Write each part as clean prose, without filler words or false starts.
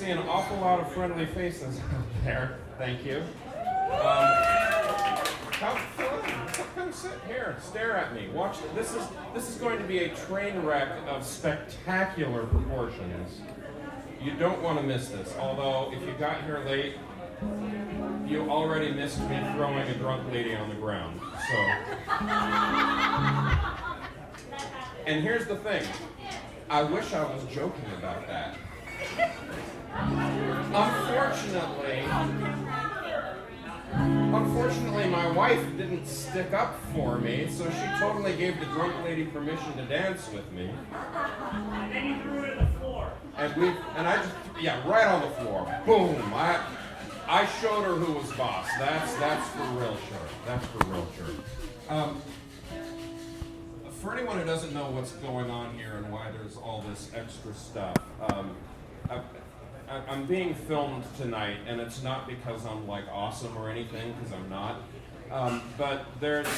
see an awful lot of friendly faces out there. Thank you. Come sit here, stare at me. Watch. This is going to be a train wreck of spectacular proportions. You don't want to miss this. Although, if you got here late, you already missed me throwing a drunk lady on the ground. So. And here's the thing. I wish I was joking about that. Unfortunately, my wife didn't stick up for me, so she totally gave the drunk lady permission to dance with me. And then you threw it on the floor. And I just, right on the floor. Boom! I showed her who was boss. That's for real sure. That's for real sure. For anyone who doesn't know what's going on here and why there's all this extra stuff, I'm being filmed tonight, and it's not because I'm like awesome or anything, because I'm not. But there's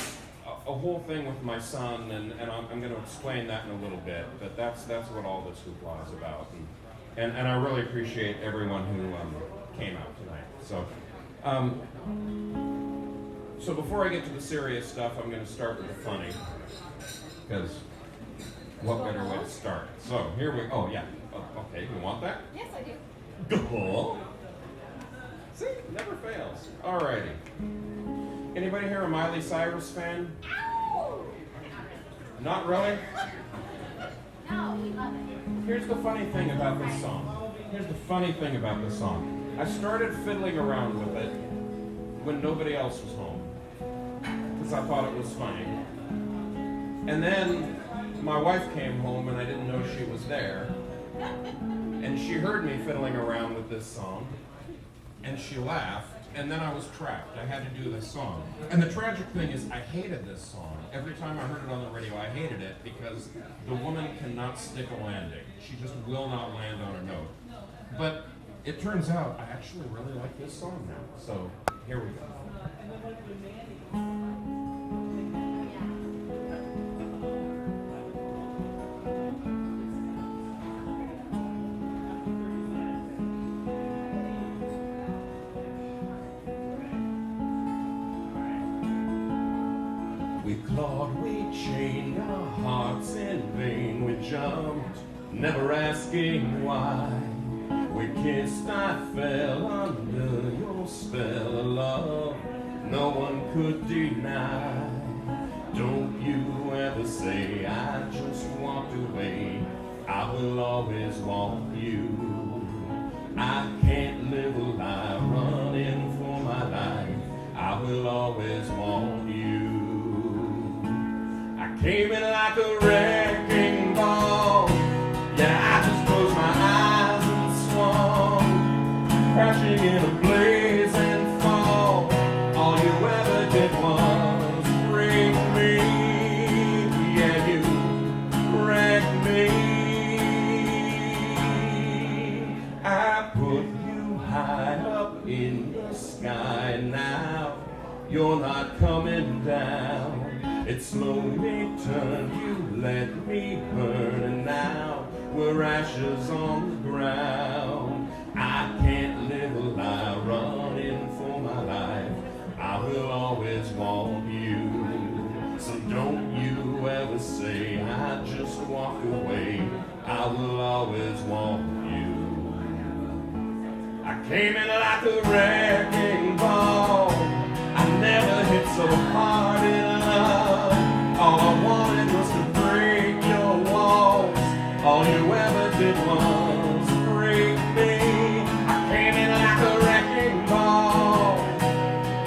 a whole thing with my son, and I'm going to explain that in a little bit. But that's what all this hoopla is about, and I really appreciate everyone who came out tonight. So before I get to the serious stuff, I'm going to start with the funny, because what better way to start? So here we. Oh yeah. Okay, you want that? Yes, I do. Cool. See, never fails. Alrighty. Anybody here a Miley Cyrus fan? Ow! Not really? No, we love it. Here's the funny thing about this song. I started fiddling around with it when nobody else was home, because I thought it was funny. And then my wife came home and I didn't know she was there. And she heard me fiddling around with this song, and she laughed, and then I was trapped. I had to do this song. And the tragic thing is, I hated this song. Every time I heard it on the radio, I hated it because the woman cannot stick a landing. She just will not land on a note. But it turns out I actually really like this song now. So here we go. We clawed, we chained our hearts in vain. We jumped, never asking why. We kissed, I fell under your spell of love. No one could deny. Don't you ever say I just walked away. I will always want you. I can't live a lie running for my life. I will always want you. I came in like a wrecking ball. Yeah, I just closed my eyes and swung, crashing in a blazing fall. All you ever did was break me. Yeah, you wrecked me. I put you high up in the sky. Now you're not coming down. It slowly turned, you let me burn, and now we're ashes on the ground. I can't live a lie running for my life. I will always want you. So don't you ever say I just walked away. I will always want you. I came in like a wrecking ball. I never hit so hard in love. All I wanted was to break your walls. All you ever did was break me. I came in like a wrecking ball.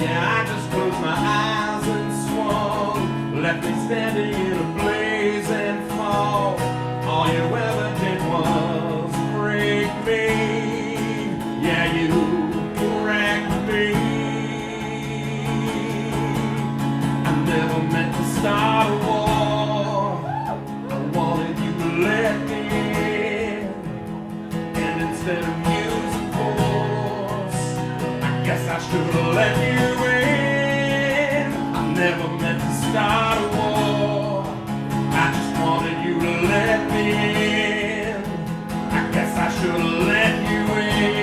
Yeah, I just closed my eyes and swung, left me standing in a blazing fall. All you ever did was break me. Yeah, you wrecked me. Never meant to start a war. I wanted you to let me in, and instead of using force, I guess I should have let you in. I never meant to start a war. I just wanted you to let me in. I guess I should have let you in.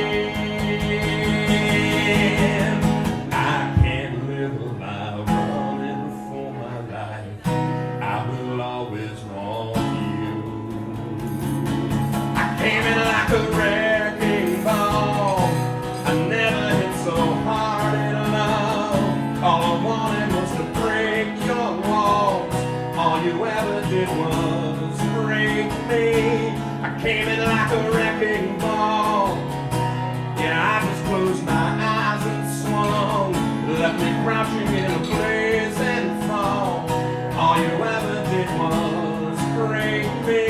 you ever did was break me. I came in like a wrecking ball. Yeah, I just closed my eyes and swung, left me crouching in a blazing fall. All you ever did was break me.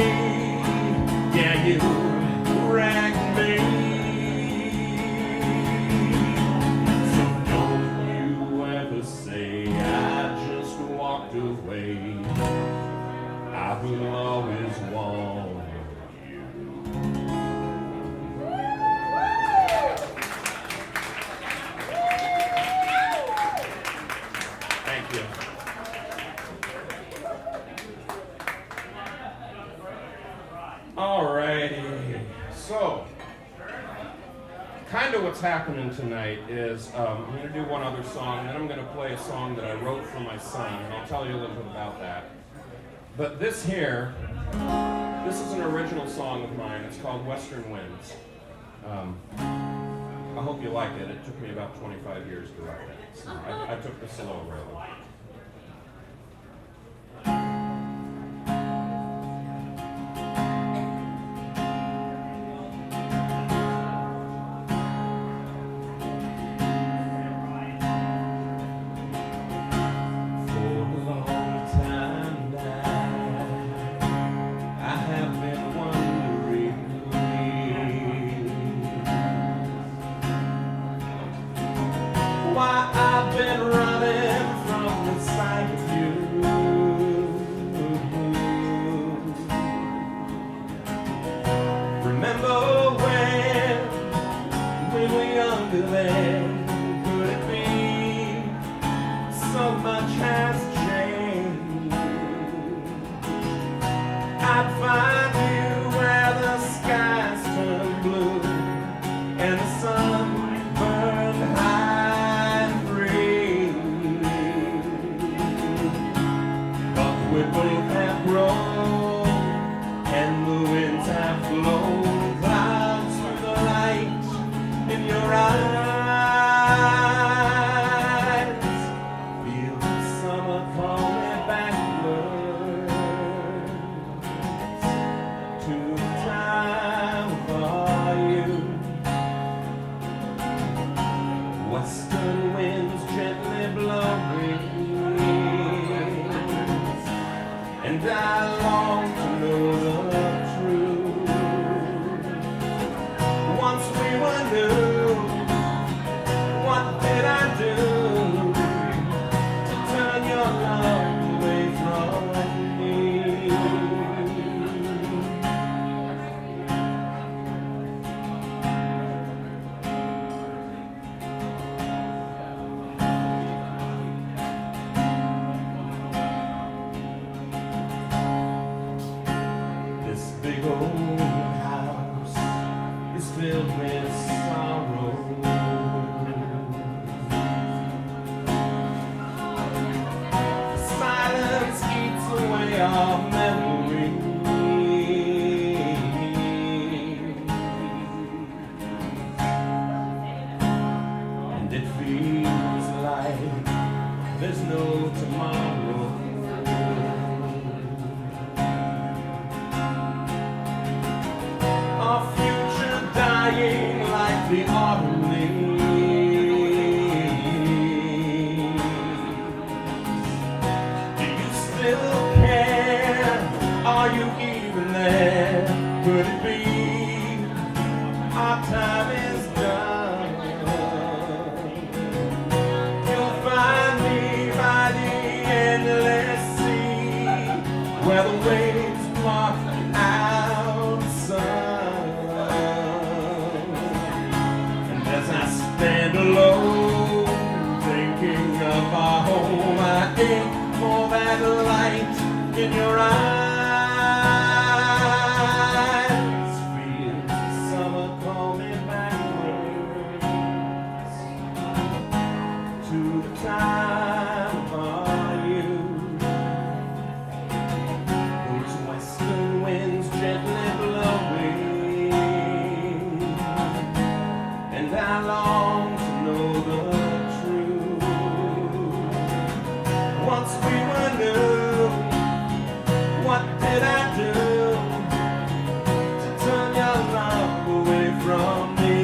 Yeah, you wrecked me. So don't you ever say I just walked away. I will always want you. Thank you. Alrighty. So, kind of what's happening tonight is I'm going to do one other song, and then I'm going to play a song that I wrote for my son, and I'll tell you a little bit about that. But this here, this is an original song of mine. It's called Western Winds. I hope you like it. It took me about 25 years to write it. So I took the slow road. Why I've been running from the sight of you. Remember when we were younger then? Could it be so much has changed? I'd find you where the skies turn blue and the sun burned high. We both have grown, and the winds have blown clouds through the light in your eyes. Feel the summer calling backwards to the time for you. Western winds gently blowing, and I long to know the truth. Once we were new, what did I do to turn your love away from me? This big old house is filled with sorrow. Silence eats away our memories, and it feels like there's no tomorrow. Our future dying like the autumn leaves. Do you still care? Are you even there? Could it be our time is done? You'll find me by the endless sea, where the waves block out the sun. And as I stand alone, thinking of our home, I ache for that light in your eyes. Feel the summer coming backwards to the time for you. Those western winds gently blowing, and I long to know the truth. Once we were new, What did I do to turn your love away from me?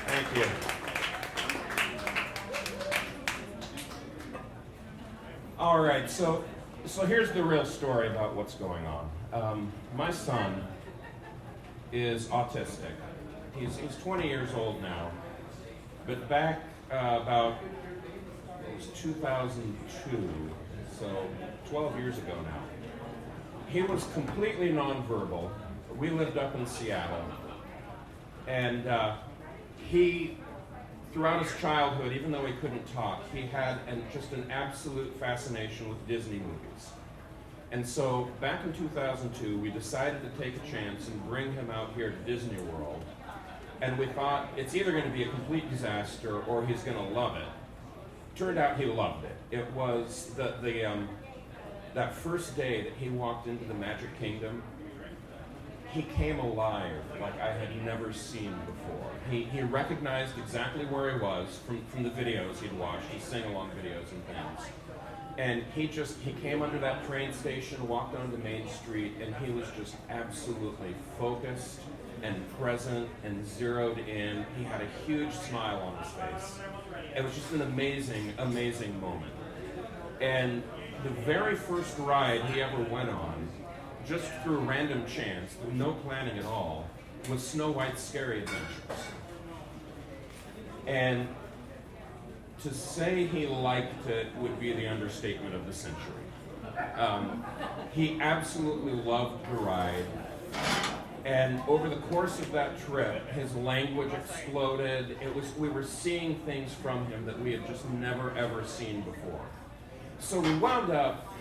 Thank you. All right, so here's the real story about what's going on. My son is autistic. He's 20 years old now, but back about it was 2002, so 12 years ago now. He was completely nonverbal. We lived up in Seattle, and he, throughout his childhood, even though he couldn't talk, he had just an absolute fascination with Disney movies. And so back in 2002, we decided to take a chance and bring him out here to Disney World. And we thought it's either going to be a complete disaster or he's going to love it. Turned out he loved it. It was that first day that he walked into the Magic Kingdom, he came alive like I had never seen before. He recognized exactly where he was from the videos he'd watched, the sing-along videos and things. And he came under that train station, walked onto Main Street, and he was just absolutely focused and present and zeroed in. He had a huge smile on his face. It was just an amazing, amazing moment. And the very first ride he ever went on, just through random chance, through no planning at all, was Snow White's Scary Adventures. And to say he liked it would be the understatement of the century. He absolutely loved the ride. And over the course of that trip, his language exploded. We were seeing things from him that we had just never ever seen before. So we wound up,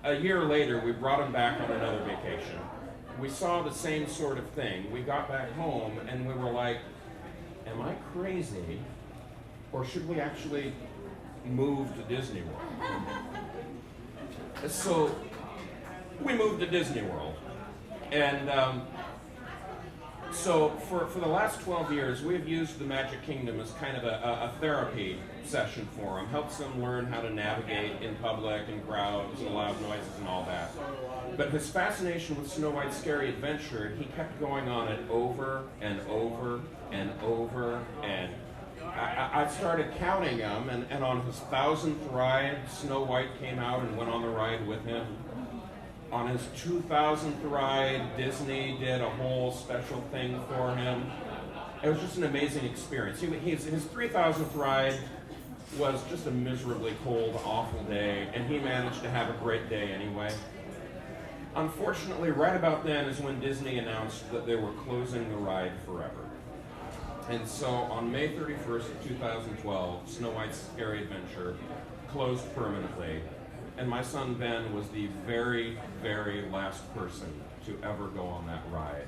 a year later, we brought him back on another vacation. We saw the same sort of thing. We got back home and we were like, am I crazy? Or should we actually move to Disney World? So we moved to Disney World. And so for the last 12 years, we've used the Magic Kingdom as kind of a therapy session for him. Helps him learn how to navigate in public and crowds and loud noises and all that. But his fascination with Snow White's Scary Adventure, he kept going on it over and over and over. And I started counting them, and on his 1000th ride, Snow White came out and went on the ride with him. On his 2000th ride, Disney did a whole special thing for him. It was just an amazing experience. His 3000th ride was just a miserably cold, awful day, and he managed to have a great day anyway. Unfortunately, right about then is when Disney announced that they were closing the ride forever. And so on May 31st of 2012, Snow White's Scary Adventure closed permanently. And my son Ben was the very, very last person to ever go on that ride.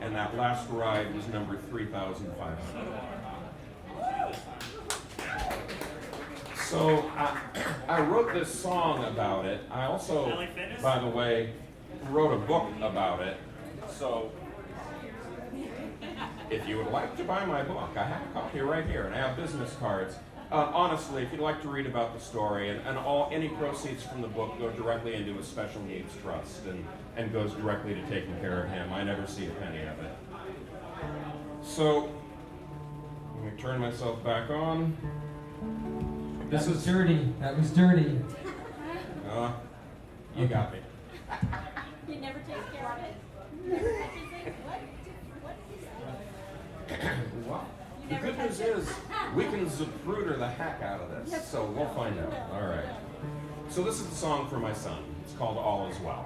And that last ride was number 3,500. So I wrote this song about it. I also, by the way, wrote a book about it. So if you would like to buy my book, I have a copy right here, and I have business cards. Honestly, if you'd like to read about the story, and any proceeds from the book go directly into a special needs trust and goes directly to taking care of him. I never see a penny of it. So, let me turn myself back on. That was dirty. That was dirty. You got me. He never takes care of it. He never touches it. What did he say? Well, You the never good news touch it. is we can Zapruder the heck out of this, so we'll find out. All right. So this is the song for my son. It's called All Is Well.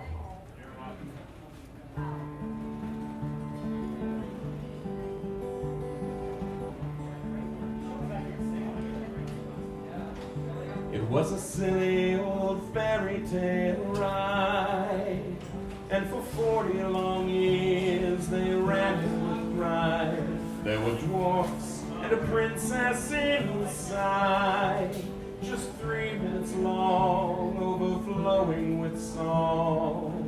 It was a silly old fairy tale ride, and for 40 long years they ran it with pride. There were dwarfs and a princess inside, just 3 minutes long, overflowing with song.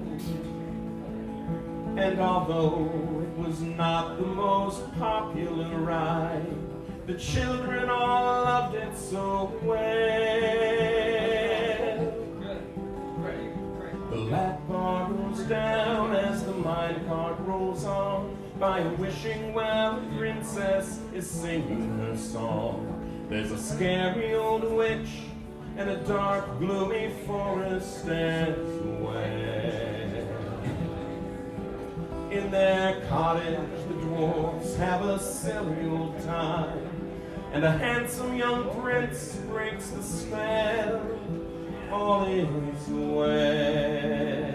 And although it was not the most popular ride, the children all loved it so well. The lap bar goes down as the minecart rolls on. By a wishing well, the princess is singing her song. There's a scary old witch and a dark, gloomy forest as well. In their cottage, the dwarfs have a silly old time, and a handsome young prince breaks the spell. All is well.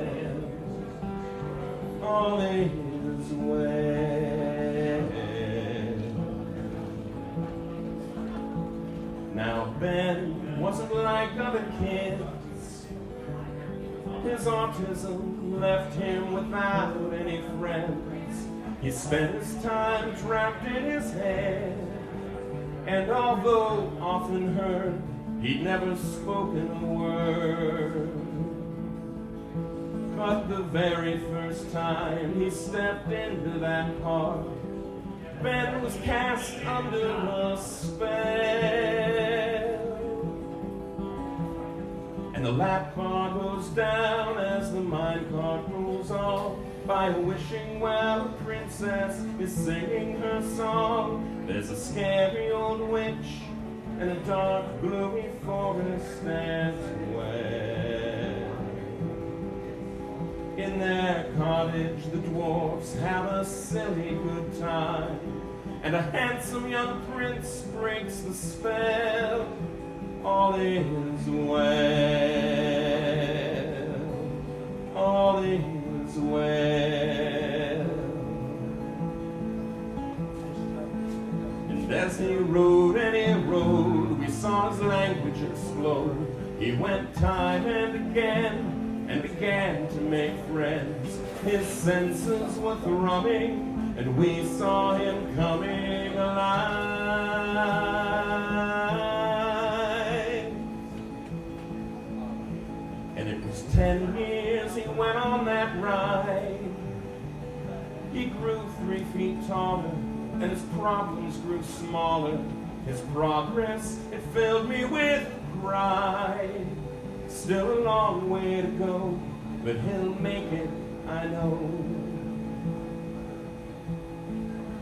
All is well. Now Ben wasn't like other kids. His autism left him without any friends. He spent his time trapped in his head, and although often heard, he'd never spoken a word. But the very first time he stepped into that park, Ben was cast under a spell. And the lap bar goes down as the minecart rolls on. By a wishing well, a princess is singing her song. There's a scary old witch and a dark, gloomy forest as well. In their cottage, the dwarfs have a silly good time, and a handsome young prince breaks the spell. All is well. All is well. And as he rode and he rode, we saw his language explode. He went time and began to make friends. His senses were thrumming, and we saw him coming alive. And it was 10 years he went on that ride. He grew 3 feet taller, and his problems grew smaller. His progress, it filled me with pride. Still a long way to go, but he'll make it, I know.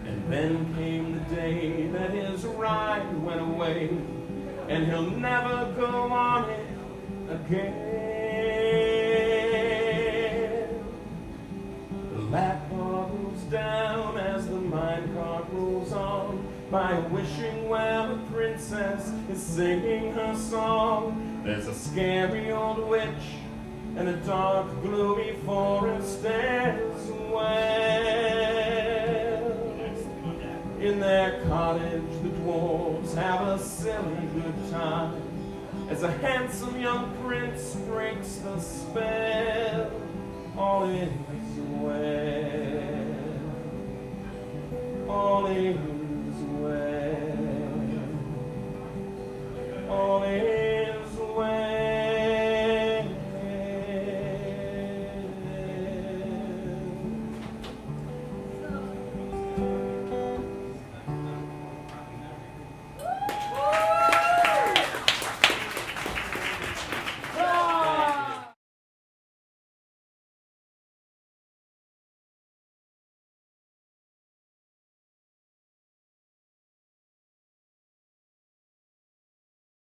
And then came the day that his ride went away, and he'll never go on it again. The lap bar goes down as the minecart rolls on. By a wishing well, a princess is singing her song. There's a scary old witch and a dark, gloomy forest as well. In their cottage, the dwarves have a silly good time, as a handsome young prince breaks the spell. All is